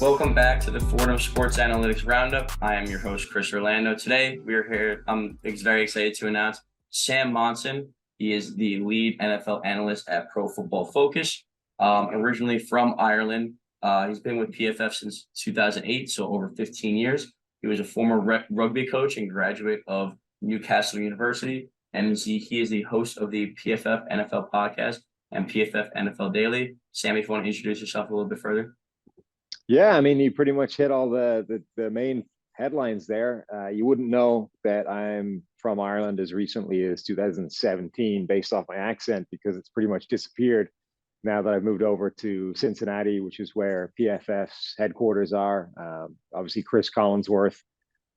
Welcome back to the Fordham Sports Analytics Roundup. I am your host, Chris Orlando. Today, we're here. I'm very excited to announce Sam Monson. He is the lead NFL analyst at Pro Football Focus. Originally from Ireland, he's been with PFF since 2008, so over 15 years. He was a former rugby coach and graduate of Newcastle University, and he is the host of the PFF NFL podcast and PFF NFL Daily. Sam, if you want to introduce yourself a little bit further. Yeah, I mean, you pretty much hit all the main headlines there. You wouldn't know that I'm from Ireland as recently as 2017 based off my accent, because it's pretty much disappeared now that I've moved over to Cincinnati, which is where PFF's headquarters are. Obviously, Chris Collinsworth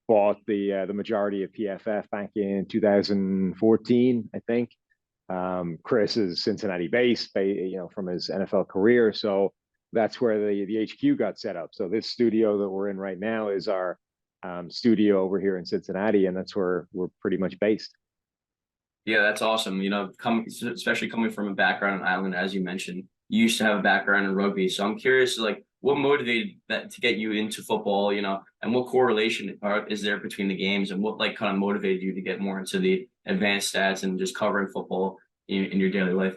bought the majority of PFF back in 2014, I think. Chris is Cincinnati based, from his NFL career. So that's where the HQ got set up. So this studio that we're in right now is our studio over here in Cincinnati, and that's where we're pretty much based. Yeah, that's awesome. Especially coming from a background in Ireland, as you mentioned, you used to have a background in rugby. So I'm curious, what motivated that to get you into football, and what correlation is there between the games, and what kind of motivated you to get more into the advanced stats and just covering football in your daily life?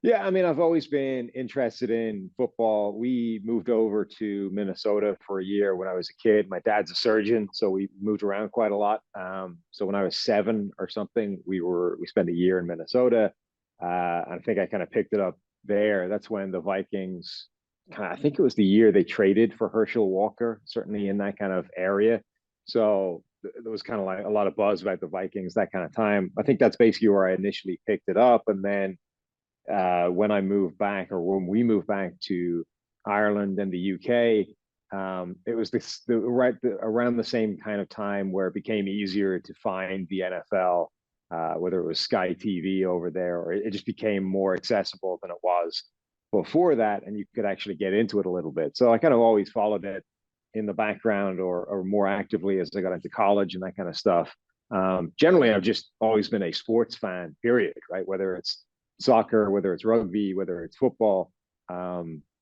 Yeah, I mean, I've always been interested in football. We moved over to Minnesota for a year when I was a kid. My dad's a surgeon, so we moved around quite a lot. So when I was 7 or something, we spent a year in Minnesota. I think I kind of picked it up there. That's when the Vikings, I think it was the year they traded for Herschel Walker, certainly in that kind of area. So there was kind of like a lot of buzz about the Vikings that kind of time. I think that's basically where I initially picked it up. And then when when we moved back to Ireland and the UK, it was around the same kind of time where it became easier to find the NFL, whether it was Sky TV over there, or it just became more accessible than it was before that, and you could actually get into it a little bit. So I kind of always followed it in the background or more actively as I got into college and that kind of stuff. Generally, I've just always been a sports fan, period, right? Whether it's soccer, whether it's rugby, whether it's football,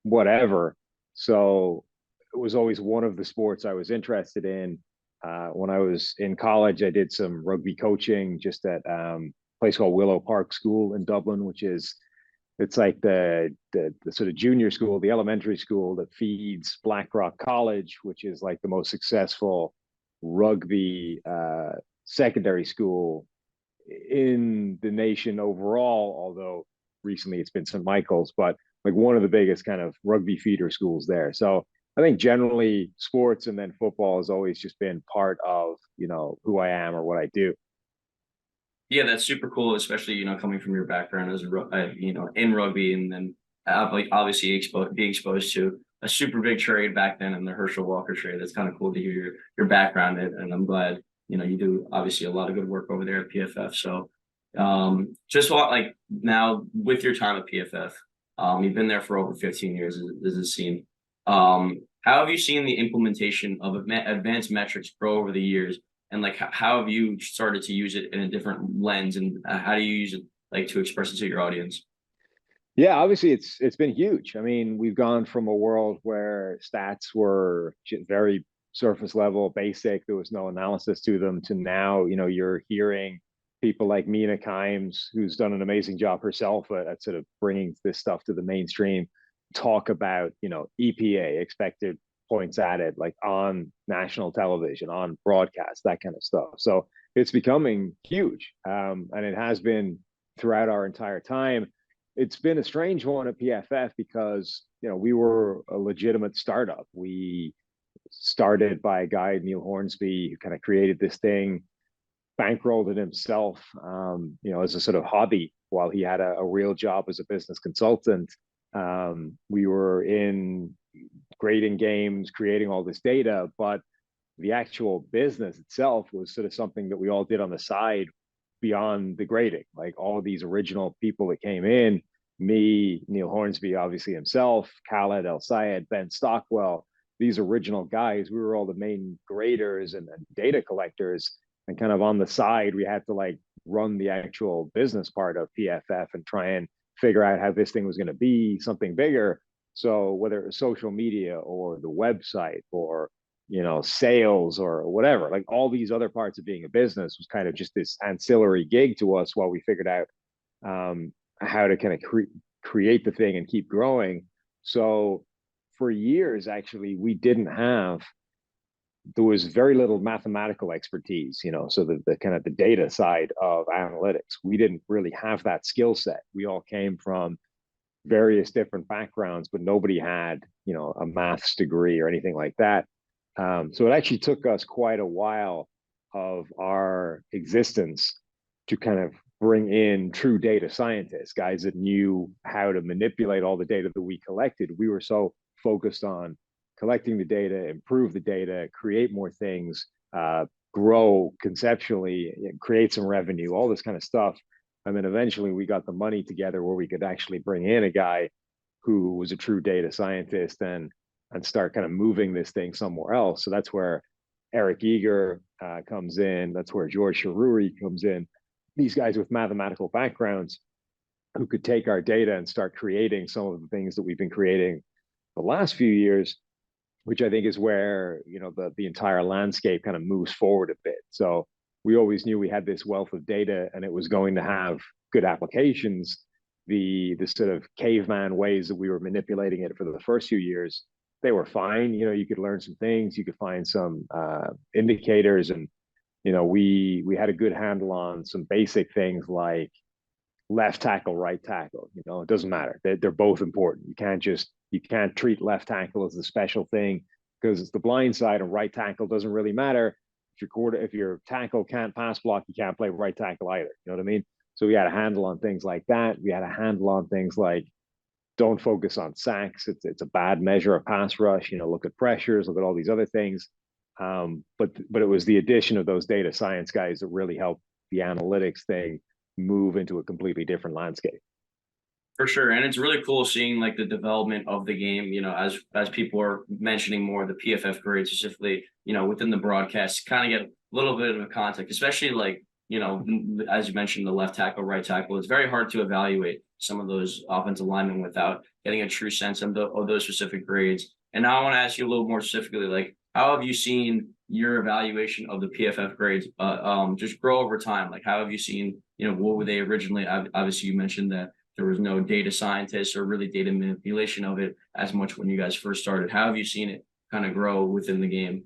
whatever. So it was always one of the sports I was interested in. When I was in college, I did some rugby coaching just at a place called Willow Park School in Dublin, it's like the sort of junior school, the elementary school that feeds Blackrock College, which is like the most successful rugby secondary school in the nation overall, although recently it's been St. Michael's, but like one of the biggest kind of rugby feeder schools there. So I think generally sports and then football has always just been part of, who I am or what I do. Yeah, that's super cool, especially, coming from your background as in rugby, and then obviously being exposed to a super big trade back then in the Herschel Walker trade. That's kind of cool to hear your background in, and I'm glad, you do obviously a lot of good work over there at PFF. So now with your time at PFF, you've been there for over 15 years, as it seemed. How have you seen the implementation of advanced metrics grow over the years? And how have you started to use it in a different lens, and how do you use it to express it to your audience? Yeah, obviously it's been huge. I mean, we've gone from a world where stats were very surface level, basic, there was no analysis to them, to now, you're hearing people like Mina Kimes, who's done an amazing job herself at sort of bringing this stuff to the mainstream, talk about, EPA, expected points added, like on national television, on broadcast, that kind of stuff. So it's becoming huge. And it has been throughout our entire time. It's been a strange one at PFF because, we were a legitimate startup. We started by a guy, Neil Hornsby, who kind of created this thing, bankrolled it himself, as a sort of hobby while he had a real job as a business consultant. We were in grading games, creating all this data, but the actual business itself was sort of something that we all did on the side beyond the grading. Like all of these original people that came in, me, Neil Hornsby, obviously himself, Khaled El Sayed, Ben Stockwell, these original guys, we were all the main graders and data collectors. And kind of on the side, we had to run the actual business part of PFF and try and figure out how this thing was going to be something bigger. So whether it was social media or the website or sales or whatever, like all these other parts of being a business was kind of just this ancillary gig to us while we figured out how to kind of create the thing and keep growing. So for years, actually, we didn't have there was very little mathematical expertise, so the kind of the data side of analytics, we didn't really have that skill set. We all came from various different backgrounds, but nobody had, a maths degree or anything like that. So it actually took us quite a while of our existence to kind of bring in true data scientists, guys that knew how to manipulate all the data that we collected. We were so focused on collecting the data, improve the data, create more things, grow conceptually, create some revenue, all this kind of stuff. And then eventually we got the money together where we could actually bring in a guy who was a true data scientist and start kind of moving this thing somewhere else. So that's where Eric Eager comes in. That's where George Sharuri comes in. These guys with mathematical backgrounds who could take our data and start creating some of the things that we've been creating the last few years, which I think is where the entire landscape kind of moves forward a bit. So we always knew we had this wealth of data and it was going to have good applications. The sort of caveman ways that we were manipulating it for the first few years, they were fine. You could learn some things, you could find some indicators, and we had a good handle on some basic things like left tackle, right tackle. It doesn't matter. They're both important. You can't treat left tackle as a special thing because it's the blind side, and right tackle doesn't really matter. If your tackle can't pass block, you can't play right tackle either. You know what I mean? So we had a handle on things like that. We had a handle on things like don't focus on sacks. It's a bad measure of pass rush. Look at pressures, look at all these other things. But it was the addition of those data science guys that really helped the analytics thing move into a completely different landscape. For sure. And it's really cool seeing like the development of the game, as people are mentioning more the PFF grades specifically, within the broadcast, kind of get a little bit of a context, especially like, as you mentioned, the left tackle, right tackle. It's very hard to evaluate some of those offensive linemen without getting a true sense of those specific grades. And now I want to ask you a little more specifically, like, how have you seen your evaluation of the PFF grades just grow over time? Like, how have you seen, what were they originally? Obviously, you mentioned that there was no data scientists or really data manipulation of it as much when you guys first started. How have you seen it kind of grow within the game?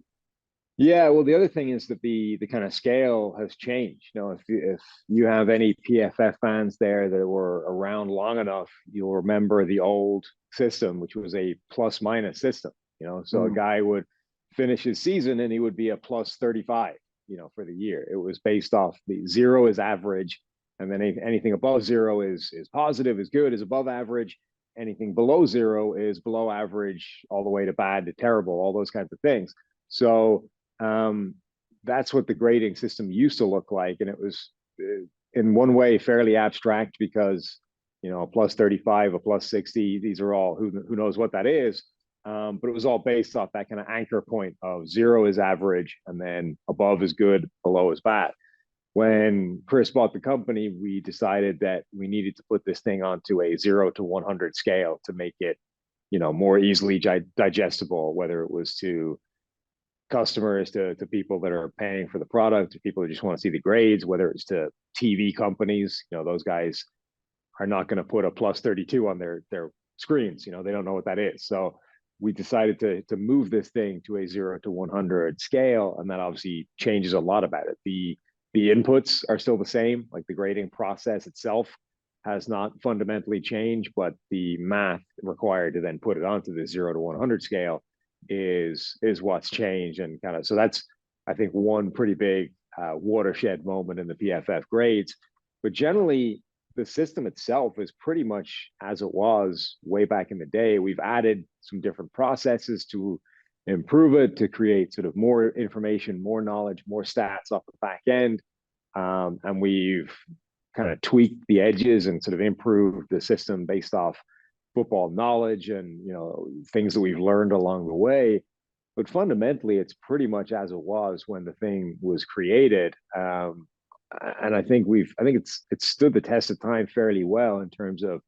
Yeah, well, the other thing is that the kind of scale has changed. If you have any PFF fans there that were around long enough, you'll remember the old system, which was a plus minus system. So a guy would finish his season and he would be a plus 35, for the year. It was based off the zero is average, and then anything above zero is positive, is good, is above average. Anything below zero is below average, all the way to bad to terrible, all those kinds of things. So that's what the grading system used to look like, and it was in one way fairly abstract because a plus 35, a plus 60, these are all who knows what that is, but it was all based off that kind of anchor point of zero is average, and then above is good, below is bad. When Chris bought the company, we decided that we needed to put this thing onto a 0 to 100 scale to make it more easily digestible, whether it was to customers, to people that are paying for the product, to people that just want to see the grades, whether it's to TV companies. Those guys are not going to put a plus 32 on their screens. They don't know what that is. So we decided to move this thing to a 0 to 100 scale, and that obviously changes a lot about it. The inputs are still the same, like the grading process itself has not fundamentally changed, but the math required to then put it onto the 0 to 100 scale is what's changed. And kind of, so that's, I think, one pretty big watershed moment in the PFF grades. But generally, the system itself is pretty much as it was way back in the day. We've added some different processes to improve it, to create sort of more information, more knowledge, more stats off the back end. And we've kind of tweaked the edges and sort of improved the system based off football knowledge and things that we've learned along the way. But fundamentally, it's pretty much as it was when the thing was created. And I think it's stood the test of time fairly well in terms of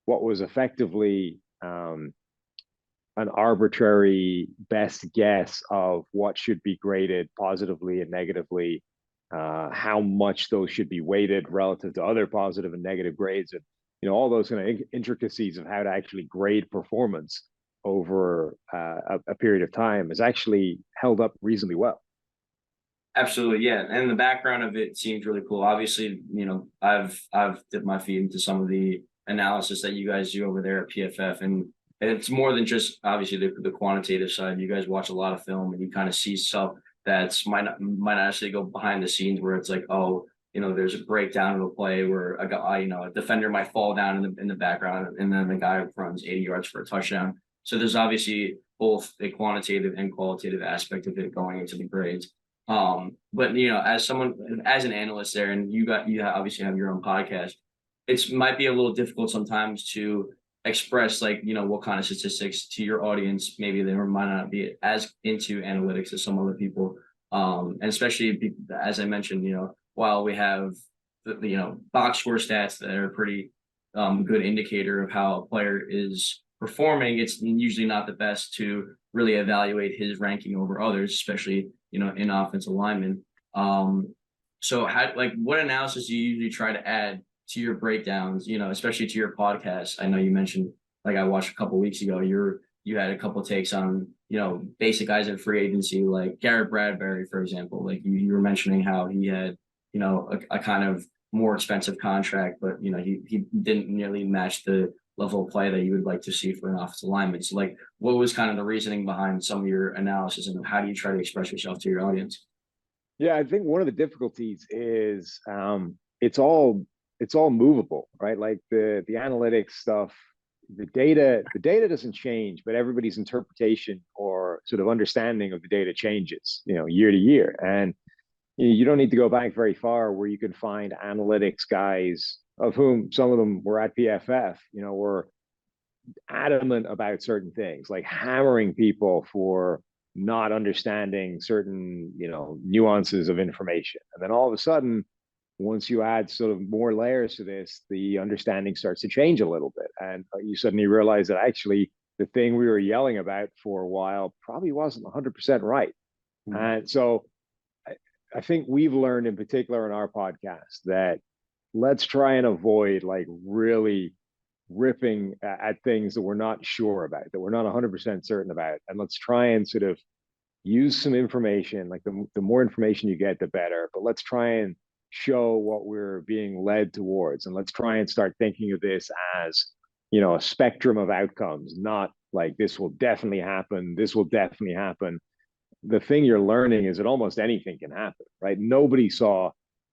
what was effectively an arbitrary best guess of what should be graded positively and negatively, how much those should be weighted relative to other positive and negative grades, and all those kind of intricacies of how to actually grade performance over a period of time is actually held up reasonably well. Absolutely, yeah. And the background of it seems really cool. Obviously, I've dipped my feet into some of the analysis that you guys do over there at PFF, and it's more than just obviously the quantitative side. You guys watch a lot of film, and you kind of see stuff that's might not actually go behind the scenes, where it's like, oh, there's a breakdown of a play where a guy, a defender might fall down in the background, and then the guy runs 80 yards for a touchdown. So there's obviously both a quantitative and qualitative aspect of it going into the grades. But as an analyst there, and you obviously have your own podcast, it might be a little difficult sometimes to express what kind of statistics to your audience. Maybe they might not be as into analytics as some other people. And especially as I mentioned, while we have the box score stats that are pretty good indicator of how a player is performing, it's usually not the best to really evaluate his ranking over others, especially in offensive linemen. So what analysis do you usually try to add to your breakdowns, especially to your podcast? I know you mentioned, I watched a couple weeks ago, you had a couple takes on, basic guys in free agency, like Garrett Bradbury, for example. Like you were mentioning how he had, a kind of more expensive contract, but he didn't nearly match the level of play that you would like to see for an offensive lineman. So what was kind of the reasoning behind some of your analysis, and how do you try to express yourself to your audience? Yeah, I think one of the difficulties is it's all movable, right? Like the analytics stuff, the data doesn't change, but everybody's interpretation or sort of understanding of the data changes, year to year. And you don't need to go back very far where you can find analytics guys, of whom some of them were at PFF, were adamant about certain things, like hammering people for not understanding certain, nuances of information. And then all of a sudden, once you add sort of more layers to this, the understanding starts to change a little bit. And you suddenly realize that actually the thing we were yelling about for a while probably wasn't 100% right. Mm-hmm. And so I think we've learned in particular in our podcast that let's try and avoid really ripping at things that we're not sure about, that we're not 100% certain about. And let's try and sort of use some information, like the more information you get, the better. But let's try and show what we're being led towards. And let's try and start thinking of this as, a spectrum of outcomes, not like this will definitely happen, this will definitely happen. The thing you're learning is that almost anything can happen, right? Nobody saw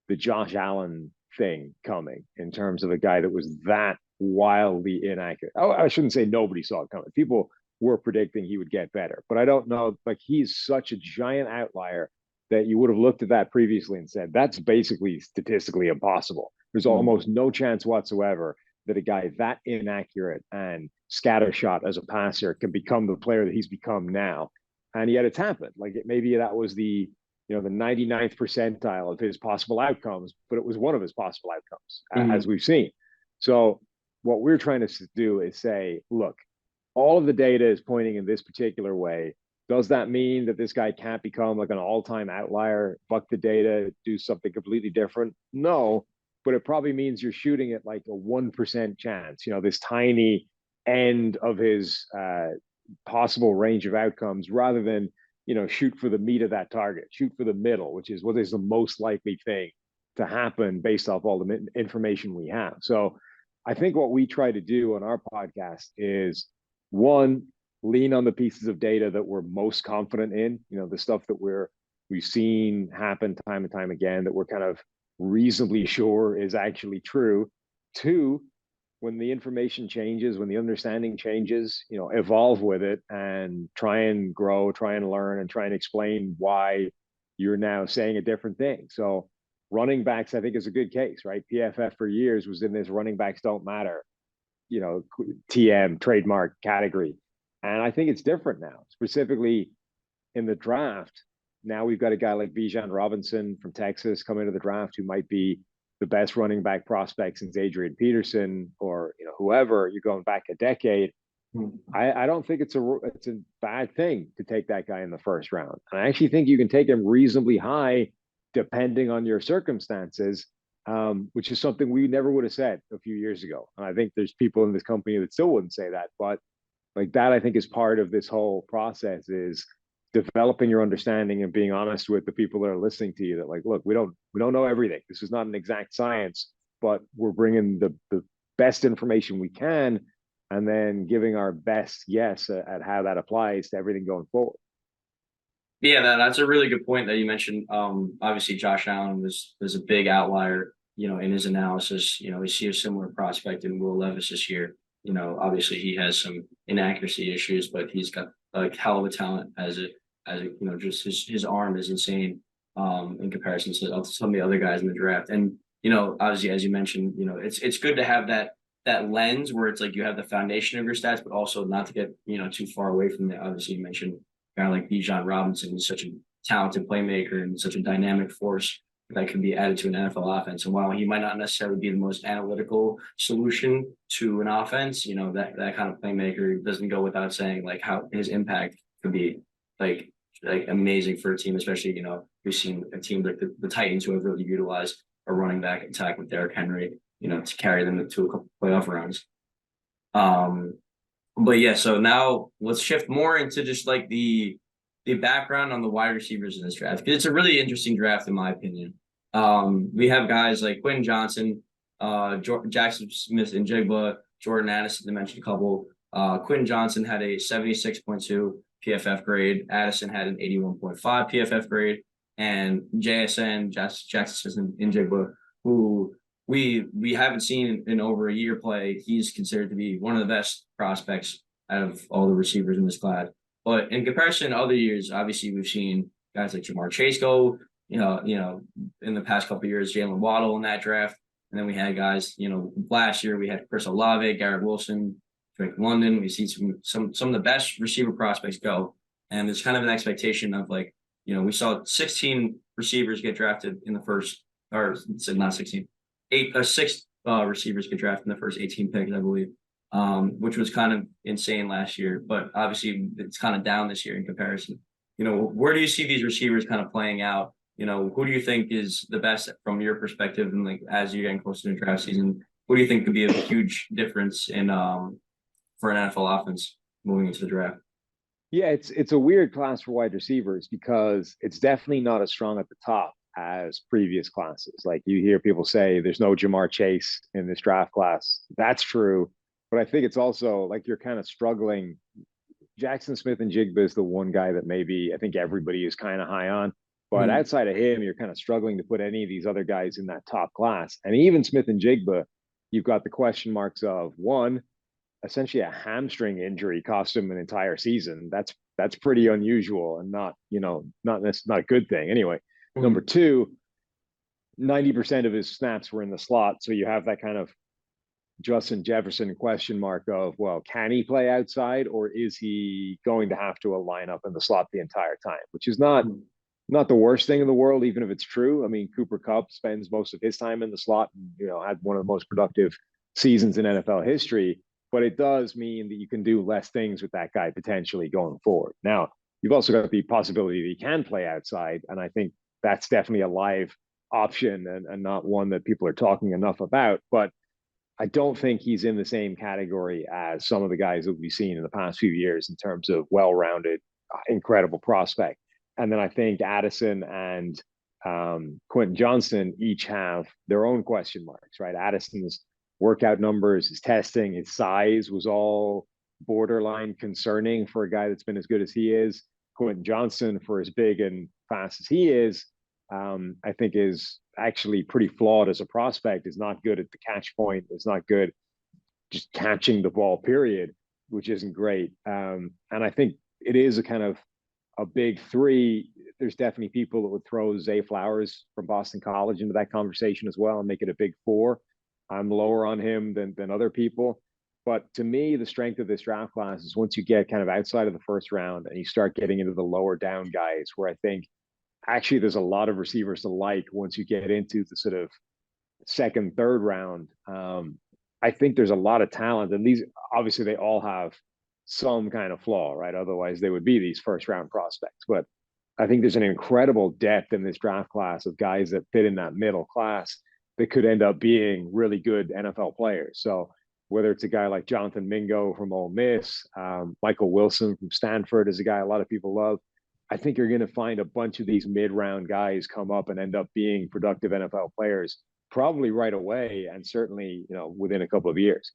the Josh Allen thing coming in terms of a guy that was that wildly inaccurate. Oh, I shouldn't say nobody saw it coming. People were predicting he would get better, but I don't know. He's such a giant outlier that you would have looked at that previously and said, that's basically statistically impossible. There's almost no chance whatsoever that a guy that inaccurate and scattershot as a passer can become the player that he's become now. And yet it's happened. Maybe that was the 99th percentile of his possible outcomes, but it was one of his possible outcomes, as we've seen. So what we're trying to do is say, look, all of the data is pointing in this particular way. Does that mean that this guy can't become an all-time outlier, buck the data, do something completely different? No, but it probably means you're shooting at a 1% chance, this tiny end of his possible range of outcomes, rather than shoot for the meat of that target, shoot for the middle, which is what is the most likely thing to happen based off all the information we have. So I think what we try to do on our podcast is, one, lean on the pieces of data that we're most confident in, the stuff that we've seen happen time and time again, that we're kind of reasonably sure is actually true. Two, when the information changes, when the understanding changes, evolve with it and try and grow, try and learn, and try and explain why you're now saying a different thing. So running backs, I think, is a good case, right? PFF for years was in this running backs don't matter, TM trademark category. And I think it's different now, specifically in the draft. Now we've got a guy like Bijan Robinson from Texas come into the draft who might be the best running back prospect since Adrian Peterson, or whoever. You're going back a decade. Hmm. I don't think it's a bad thing to take that guy in the first round. And I actually think you can take him reasonably high depending on your circumstances, which is something we never would have said a few years ago. And I think there's people in this company that still wouldn't say that. But like that, I think is part of this whole process is developing your understanding and being honest with the people that are listening to you that like, look, we don't know everything. This is not an exact science, but we're bringing the best information we can and then giving our best guess at how that applies to everything going forward. Yeah, that's a really good point that you mentioned. Obviously, Josh Allen was a big outlier, in his analysis. We see a similar prospect in Will Levis this year. Obviously he has some inaccuracy issues, but he's got a hell of a talent just his arm is insane in comparison to some of the other guys in the draft. And obviously, as you mentioned, it's good to have that lens where it's like you have the foundation of your stats, but also not to get too far away from it. Obviously, you mentioned a guy like Bijan Robinson. He's such a talented playmaker and such a dynamic force that can be added to an NFL offense. And while he might not necessarily be the most analytical solution to an offense, that kind of playmaker doesn't go without saying like how his impact could be like amazing for a team, especially we've seen a team like the Titans who have really utilized a running back attack with Derrick Henry, to carry them to a couple playoff runs. Um, but yeah, so now let's shift more into just like the background on the wide receivers in this draft, because it's a really interesting draft in my opinion. We have guys like Quentin Johnson, Jackson Smith and Jigba, Jordan Addison, to mention a couple. Quentin Johnson had a 76.2 PFF grade. Addison had an 81.5 PFF grade, and JSN, Jackson Smith and Jigba, who we haven't seen in over a year play. He's considered to be one of the best prospects out of all the receivers in this class. But in comparison to other years, obviously we've seen guys like Jamar Chase go, in the past couple of years, Jalen Waddle in that draft. And then we had guys, last year we had Chris Olave, Garrett Wilson, Drake London. We see some of the best receiver prospects go. And there's kind of an expectation of like, we saw 16 receivers get drafted in the first, or not 16, six receivers get drafted in the first 18 picks, I believe, which was kind of insane last year. But obviously, it's kind of down this year in comparison. Where do you see these receivers kind of playing out? Who do you think is the best from your perspective? And like as you're getting closer to draft season, who do you think could be a huge difference in for an NFL offense moving into the draft? Yeah, it's a weird class for wide receivers because it's definitely not as strong at the top as previous classes. Like you hear people say there's no Jamar Chase in this draft class. That's true. But I think it's also like you're kind of struggling. Jackson Smith and Jigba is the one guy that maybe I think everybody is kind of high on. But Mm-hmm. outside of him, you're kind of struggling to put any of these other guys in that top class. And even Smith and Jigba, you've got the question marks of one, essentially a hamstring injury cost him an entire season. That's pretty unusual and not a good thing. Anyway, number Mm-hmm. two, 90% of his snaps were in the slot. So you have that kind of Justin Jefferson question mark of, well, can he play outside or is he going to have to line up in the slot the entire time, which is not the worst thing in the world, even if it's true. I mean, Cooper Kupp spends most of his time in the slot and, had one of the most productive seasons in NFL history, but it does mean that you can do less things with that guy potentially going forward. Now, you've also got the possibility that he can play outside. And I think that's definitely a live option and not one that people are talking enough about. But I don't think he's in the same category as some of the guys that we've seen in the past few years in terms of well-rounded, incredible prospect. And then I think Addison and Quentin Johnson each have their own question marks, right? Addison's workout numbers, his testing, his size was all borderline concerning for a guy that's been as good as he is. Quentin Johnson, for as big and fast as he is, I think is actually pretty flawed as a prospect, is not good at the catch point, is not good just catching the ball, period, which isn't great. And I think it is a kind of a big three. There's definitely people that would throw Zay Flowers from Boston College into that conversation as well and make it a big four. I'm lower on him than other people. But to me, the strength of this draft class is once you get kind of outside of the first round and you start getting into the lower down guys, where I think actually there's a lot of receivers to like once you get into the sort of second, third round. I think there's a lot of talent, and these obviously they all have some kind of flaw, right? Otherwise, they would be these first round prospects. But I think there's an incredible depth in this draft class of guys that fit in that middle class that could end up being really good NFL players. So whether it's a guy like Jonathan Mingo from Ole Miss, Michael Wilson from Stanford is a guy a lot of people love. I think you're going to find a bunch of these mid-round guys come up and end up being productive NFL players probably right away, and certainly within a couple of years.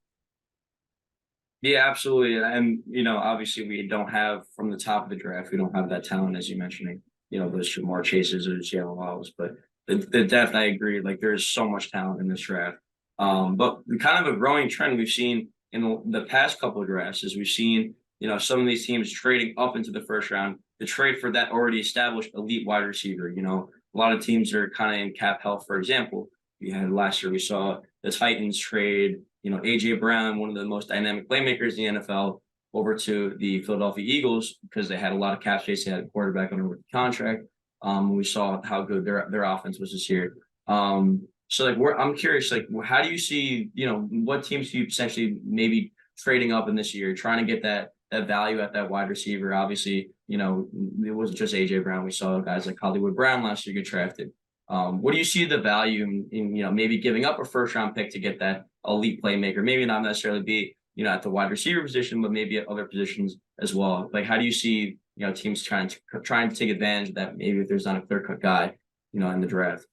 Yeah, absolutely. And, obviously we don't have from the top of the draft, we don't have that talent, as you mentioned, those Jamar Chases or Jalen Waddles. But the depth, I agree, like there's so much talent in this draft. But kind of a growing trend we've seen in the past couple of drafts is we've seen, some of these teams trading up into the first round to trade for that already established elite wide receiver. A lot of teams are kind of in cap health, for example. We had last year, we saw the Titans trade AJ Brown, one of the most dynamic playmakers in the NFL, over to the Philadelphia Eagles because they had a lot of cap space. They had a quarterback on a rookie contract. We saw how good their offense was this year. So I'm curious, how do you see, what teams do you potentially maybe trading up in this year, trying to get that value at that wide receiver? Obviously, it wasn't just AJ Brown. We saw guys like Hollywood Brown last year get drafted. What do you see the value in maybe giving up a first round pick to get that elite playmaker? Maybe not necessarily be at the wide receiver position, but maybe at other positions as well. Like, how do you see teams trying to take advantage of that? Maybe if there's not a clear cut guy in the draft.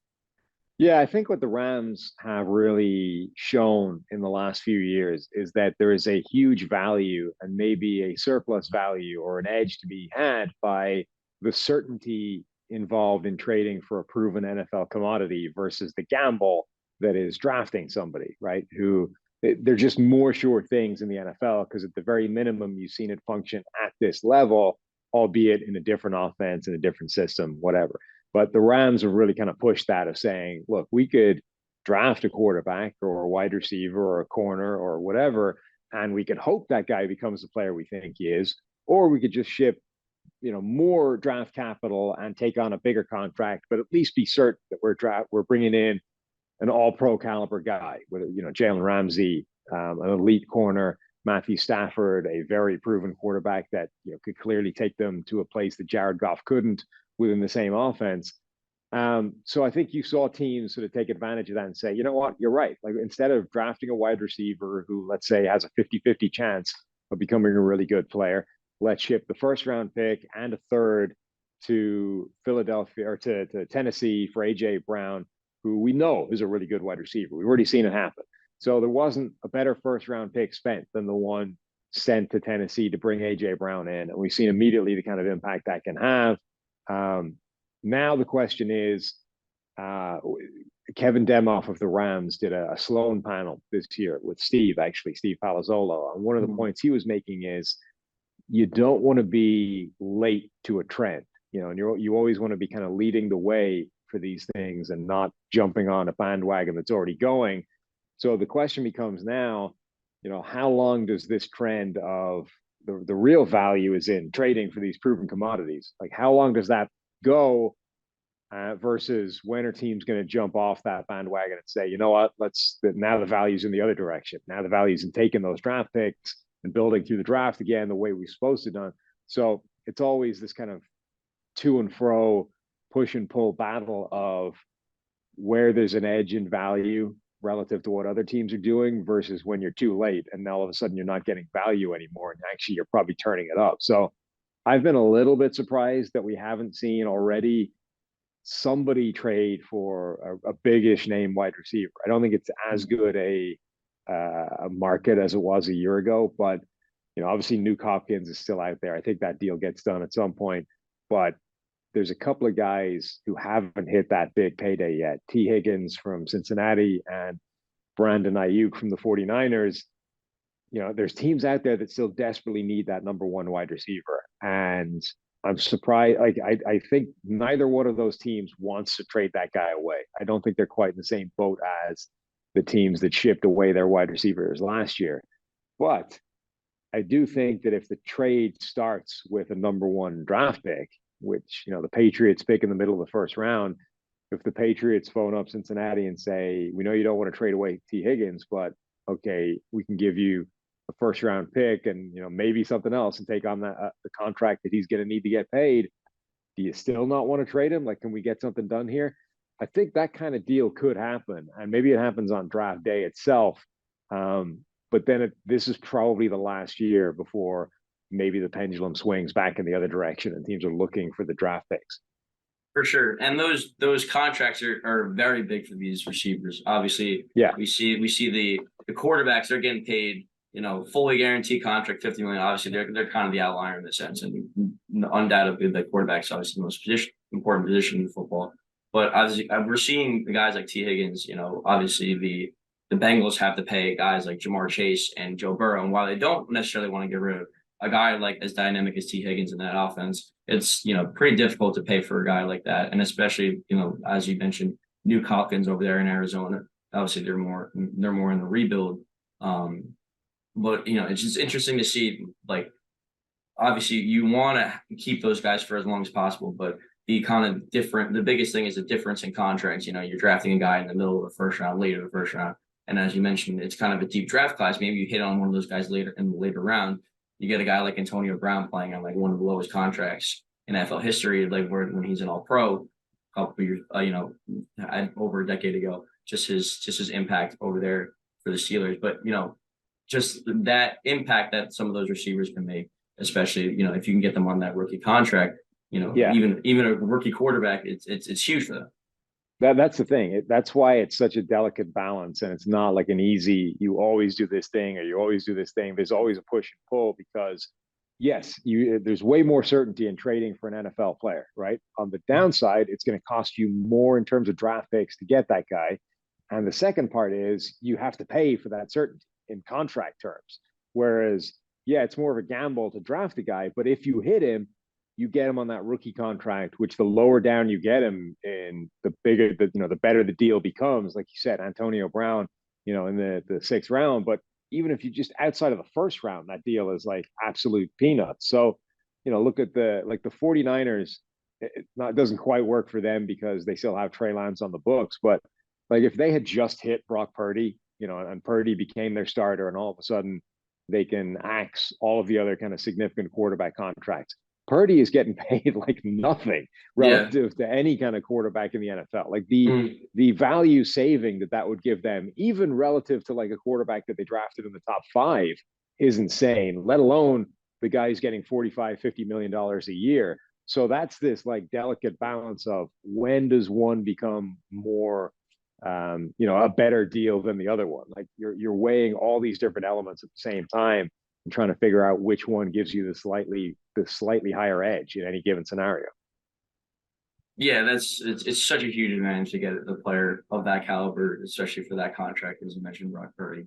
Yeah, I think what the Rams have really shown in the last few years is that there is a huge value and maybe a surplus value or an edge to be had by the certainty involved in trading for a proven NFL commodity versus the gamble that is drafting somebody, right? Who they're just more sure things in the NFL because at the very minimum, you've seen it function at this level, albeit in a different offense, in a different system, whatever. But the Rams have really kind of pushed that of saying, look, we could draft a quarterback or a wide receiver or a corner or whatever, and we could hope that guy becomes the player we think he is, or we could just ship more draft capital and take on a bigger contract, but at least be certain that we're bringing in an all-pro caliber guy with Jalen Ramsey, an elite corner, Matthew Stafford, a very proven quarterback that could clearly take them to a place that Jared Goff couldn't within the same offense. So I think you saw teams sort of take advantage of that and say, you know what, you're right. Like instead of drafting a wide receiver who, let's say, has a 50-50 chance of becoming a really good player, let's ship the first round pick and a third to Philadelphia or to Tennessee for AJ Brown, who we know is a really good wide receiver. We've already seen it happen. So there wasn't a better first round pick spent than the one sent to Tennessee to bring AJ Brown in. And we've seen immediately the kind of impact that can have. Now the question is, Kevin Demoff of the Rams did a Sloan panel this year with Steve Palazzolo. And one of the points he was making is you don't want to be late to a trend, and you always want to be kind of leading the way for these things and not jumping on a bandwagon that's already going. So the question becomes now, how long does this trend of the real value is in trading for these proven commodities? Like how long does that go versus when are teams going to jump off that bandwagon and say, you know what, now the value's in the other direction. Now the value's in taking those draft picks and building through the draft again the way we're supposed to done. So it's always this kind of to and fro, push and pull battle of where there's an edge in value relative to what other teams are doing versus when you're too late and now all of a sudden you're not getting value anymore and actually you're probably turning it up. So I've been a little bit surprised that we haven't seen already somebody trade for a big-ish name wide receiver. I don't think it's as good a market as it was a year ago, but obviously Nuke Hopkins is still out there. I think that deal gets done at some point, but there's a couple of guys who haven't hit that big payday yet. T. Higgins from Cincinnati and Brandon Ayuk from the 49ers. There's teams out there that still desperately need that number one wide receiver. And I'm surprised. I think neither one of those teams wants to trade that guy away. I don't think they're quite in the same boat as the teams that shipped away their wide receivers last year. But I do think that if the trade starts with a number one draft pick, which, the Patriots pick in the middle of the first round, if the Patriots phone up Cincinnati and say, we know you don't want to trade away T. Higgins, but okay, we can give you a first round pick and maybe something else and take on the contract that he's going to need to get paid, do you still not want to trade him? Like, can we get something done here? I think that kind of deal could happen, and maybe it happens on draft day itself. But then this is probably the last year before maybe the pendulum swings back in the other direction and teams are looking for the draft picks. For sure. And those contracts are very big for these receivers. Obviously, yeah, we see the quarterbacks, they're getting paid, fully guaranteed contract, 50 million. Obviously, they're kind of the outlier in this sense. And undoubtedly the quarterback's obviously the most important position in football. But obviously we're seeing the guys like T. Higgins, obviously the Bengals have to pay guys like Jamar Chase and Joe Burrow. And while they don't necessarily want to get rid of a guy like as dynamic as T. Higgins in that offense, it's pretty difficult to pay for a guy like that, and especially as you mentioned, New Hopkins over there in Arizona. Obviously, they're more in the rebuild, but it's just interesting to see. Like, obviously, you want to keep those guys for as long as possible, but the biggest thing is the difference in contracts. You're drafting a guy in the middle of the first round, later in the first round, and as you mentioned, it's kind of a deep draft class. Maybe you hit on one of those guys later in the later round. You get a guy like Antonio Brown playing on like one of the lowest contracts in NFL history, like when he's an All-Pro a couple years, over a decade ago. Just his impact over there for the Steelers, but just that impact that some of those receivers can make, especially if you can get them on that rookie contract. Even a rookie quarterback, it's huge for them. That's the thing. That's why it's such a delicate balance, and it's not like an easy, you always do this thing or you always do this thing. There's always a push and pull because, yes, there's way more certainty in trading for an NFL player, right? On the downside, it's going to cost you more in terms of draft picks to get that guy. And the second part is you have to pay for that certainty in contract terms. Whereas, yeah, it's more of a gamble to draft a guy, but if you hit him, you get him on that rookie contract, which the lower down you get him in, the bigger the better the deal becomes. Like you said, Antonio Brown, in the sixth round. But even if you just outside of the first round, that deal is like absolute peanuts. So, look at the 49ers. It doesn't quite work for them because they still have Trey Lance on the books. But like if they had just hit Brock Purdy, and Purdy became their starter, and all of a sudden they can axe all of the other kind of significant quarterback contracts. Purdy is getting paid like nothing relative to any kind of quarterback in the NFL. Like the value saving that would give them, even relative to like a quarterback that they drafted in the top 5, is insane, let alone the guy who's getting $45-50 million a year. So that's this like delicate balance of when does one become more a better deal than the other one. Like you're weighing all these different elements at the same time and trying to figure out which one gives you the slightly higher edge in any given scenario. Yeah, it's such a huge advantage to get a player of that caliber, especially for that contract, as you mentioned, Brock Purdy.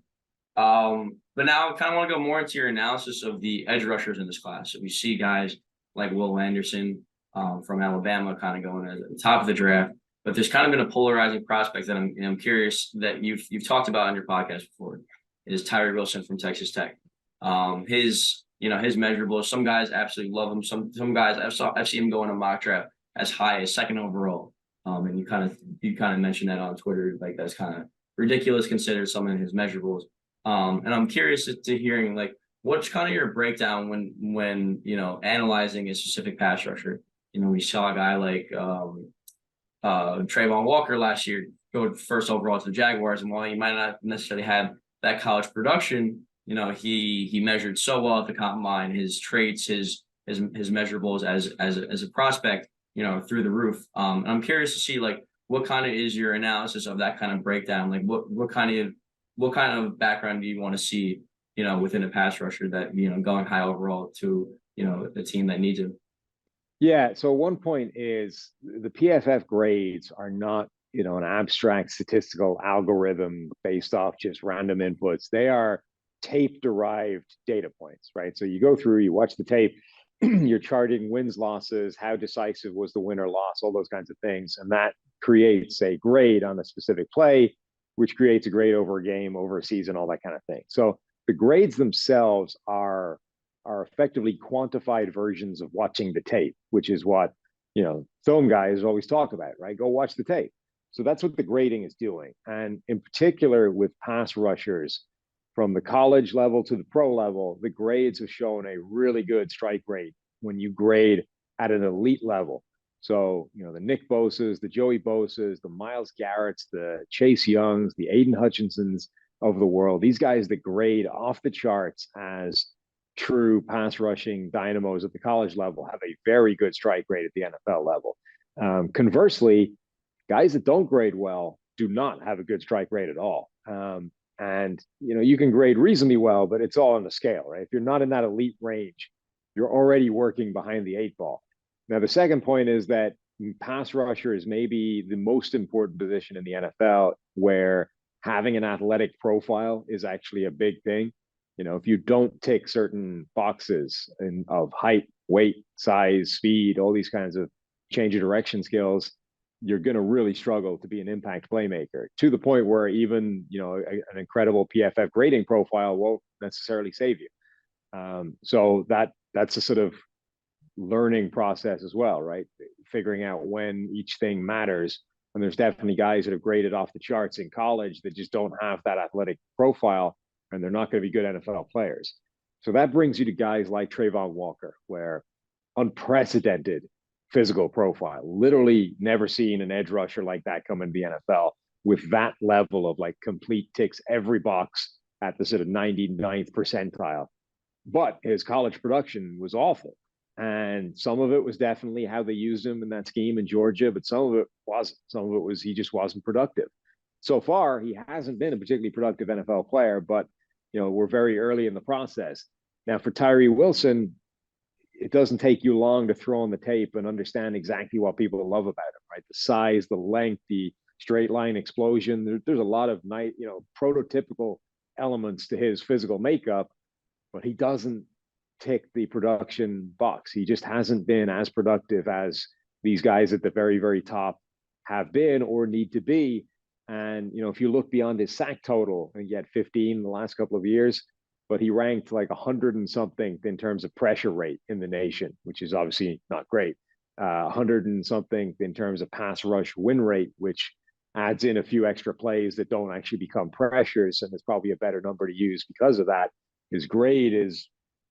But now I kind of want to go more into your analysis of the edge rushers in this class. So we see guys like Will Anderson from Alabama kind of going at the top of the draft, but there's kind of been a polarizing prospect that I'm curious that you've talked about on your podcast before, is Tyree Wilson from Texas Tech. His measurables, some guys absolutely love him. Some guys I've seen him go in a mock draft as high as second overall. And you kind of mentioned that on Twitter, like that's kind of ridiculous considered some of his measurables. And I'm curious to hearing like what's kind of your breakdown when analyzing a specific pass rusher. We saw a guy like Trayvon Walker last year go first overall to the Jaguars, and while he might not necessarily have that college production, he measured so well at the combine. His traits, his measurables as a prospect, through the roof. I'm curious to see like what kind of is your analysis of that kind of breakdown. Like what kind of background do you want to see, within a pass rusher that going high overall to a team that needs him. Yeah. So one point is the PFF grades are not an abstract statistical algorithm based off just random inputs. They are tape derived data points, right? So you go through, you watch the tape, you're charting wins, losses, how decisive was the win or loss, all those kinds of things. And that creates a grade on a specific play, which creates a grade over a game, over a season, all that kind of thing. So the grades themselves are effectively quantified versions of watching the tape, which is what, film guys always talk about, right? Go watch the tape. So that's what the grading is doing. And in particular with pass rushers, from the college level to the pro level, the grades have shown a really good strike rate when you grade at an elite level. So, the Nick Bosas, the Joey Bosas, the Myles Garretts, the Chase Youngs, the Aiden Hutchinsons of the world, these guys that grade off the charts as true pass rushing dynamos at the college level have a very good strike rate at the NFL level. Conversely, guys that don't grade well do not have a good strike rate at all. And you can grade reasonably well, but it's all on the scale, right? If you're not in that elite range, you're already working behind the 8 ball. Now, the second point is that pass rusher is maybe the most important position in the NFL, where having an athletic profile is actually a big thing. If you don't tick certain boxes of height, weight, size, speed, all these kinds of change of direction skills, you're going to really struggle to be an impact playmaker, to the point where even an incredible PFF grading profile won't necessarily save you. So that's a sort of learning process as well, right? Figuring out when each thing matters. And there's definitely guys that have graded off the charts in college that just don't have that athletic profile, and they're not going to be good NFL players. So that brings you to guys like Trayvon Walker, where unprecedented physical profile, literally never seen an edge rusher like that come into the NFL with that level of complete ticks every box at the sort of 99th percentile. But his college production was awful. And some of it was definitely how they used him in that scheme in Georgia, but some of it wasn't. Some of it was he just wasn't productive. So far, he hasn't been a particularly productive NFL player, but we're very early in the process. Now, for Tyree Wilson, it doesn't take you long to throw on the tape and understand exactly what people love about him, right? The size, the length, the straight line explosion. There's a lot of prototypical elements to his physical makeup, but he doesn't tick the production box. He just hasn't been as productive as these guys at the very, very top have been or need to be. And, if you look beyond his sack total, and he had 15 in the last couple of years, but he ranked 100 and something in terms of pressure rate in the nation, which is obviously not great. 100 and something in terms of pass rush win rate, which adds in a few extra plays that don't actually become pressures. And it's probably a better number to use because of that. His grade is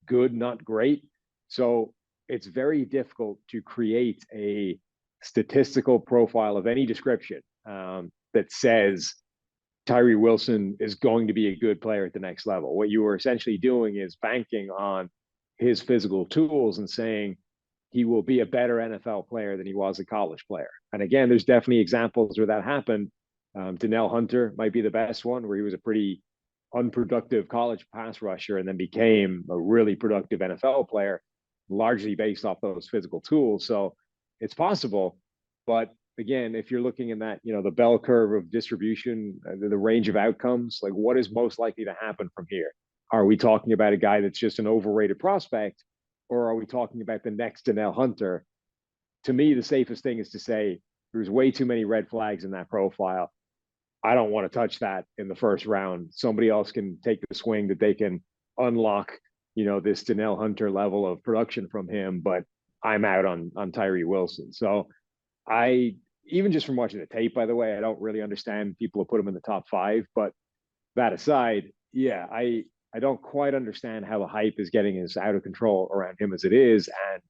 good, not great. So it's very difficult to create a statistical profile of any description that says Tyree Wilson is going to be a good player at the next level. What you were essentially doing is banking on his physical tools and saying he will be a better NFL player than he was a college player. And again, there's definitely examples where that happened. Danielle Hunter might be the best one, where he was a pretty unproductive college pass rusher and then became a really productive NFL player, largely based off those physical tools. So it's possible, but again, if you're looking in that, the bell curve of distribution, the range of outcomes, what is most likely to happen from here? Are we talking about a guy that's just an overrated prospect, or are we talking about the next Danielle Hunter? To me, the safest thing is to say there's way too many red flags in that profile. I don't want to touch that in the first round. Somebody else can take the swing that they can unlock, this Danielle Hunter level of production from him, but I'm out on Tyree Wilson. So even just from watching the tape, by the way, I don't really understand people who put him in the top 5, but that aside, yeah, I don't quite understand how the hype is getting as out of control around him as it is. And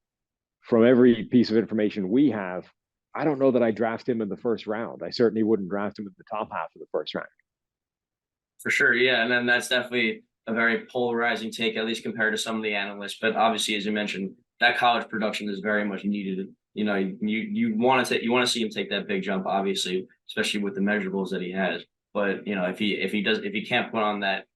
from every piece of information we have, I don't know that I draft him in the first round. I certainly wouldn't draft him in the top half of the first round. For sure, yeah. And then that's definitely a very polarizing take, at least compared to some of the analysts. But obviously, as you mentioned, that college production is very much needed. You want to see him take that big jump, obviously, especially with the measurables that he has. But if he can't put on that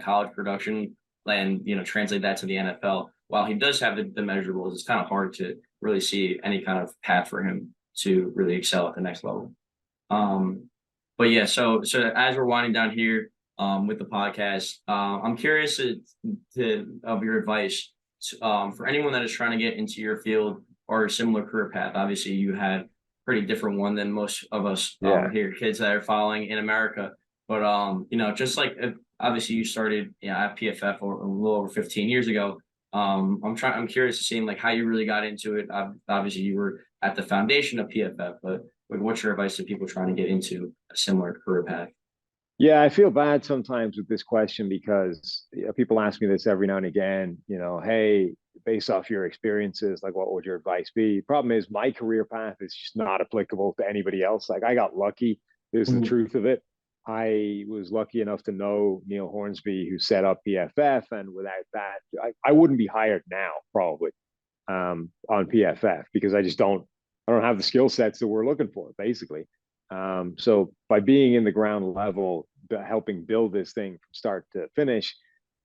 college production and translate that to the NFL, while he does have the measurables, it's kind of hard to really see any kind of path for him to really excel at the next level. But yeah, so as we're winding down here with the podcast, I'm curious of your advice for anyone that is trying to get into your field or a similar career path. Obviously, you had a pretty different one than most of us here, kids that are following in America. But just obviously you started at PFF a little over 15 years ago. I'm curious to see how you really got into it. Obviously, you were at the foundation of PFF, but what's your advice to people trying to get into a similar career path? Yeah, I feel bad sometimes with this question because people ask me this every now and again, hey, based off your experiences, like what would your advice be? Problem is my career path is just not applicable to anybody else. Like I got lucky. This is the Mhm. truth of it. I was lucky enough to know Neil Hornsby, who set up PFF, and without that, I wouldn't be hired now, probably, on PFF because I don't have the skill sets that we're looking for, basically. So by being in the ground level, helping build this thing from start to finish,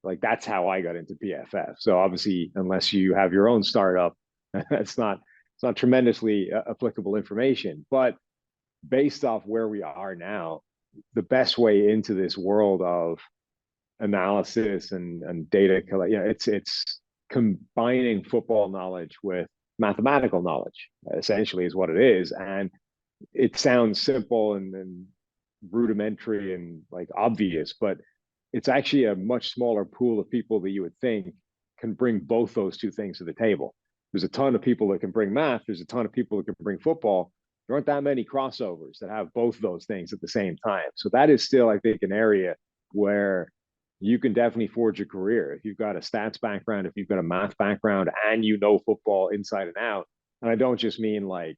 like that's how I got into PFF. So obviously, unless you have your own startup, it's not tremendously applicable information. But based off where we are now, the best way into this world of analysis and data collect, it's combining football knowledge with mathematical knowledge, essentially, is what it is. And it sounds simple and rudimentary and like obvious, but it's actually a much smaller pool of people that you would think can bring both those two things to the table. There's a ton of people that can bring math. There's a ton of people that can bring football. There aren't that many crossovers that have both of those things at the same time. So that is still, I think, an area where you can definitely forge a career if you've got a stats background, if you've got a math background, and you know football inside and out. And I don't just mean like,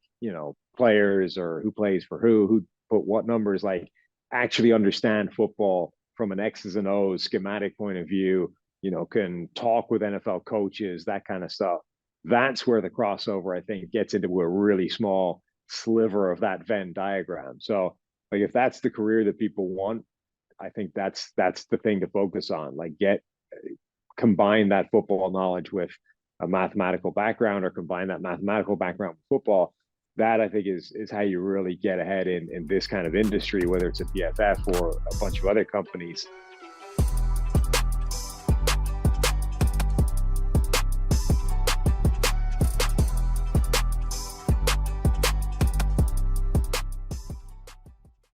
players or who plays for who put what numbers, like actually understand football from an X's and O's schematic point of view, can talk with NFL coaches, that kind of stuff. That's where the crossover, I think, gets into a really small sliver of that Venn diagram. So, like, if that's the career that people want, I think that's the thing to focus on. Like, combine that football knowledge with a mathematical background, or combine that mathematical background with football. That, I think, is how you really get ahead in this kind of industry, whether it's a PFF or a bunch of other companies.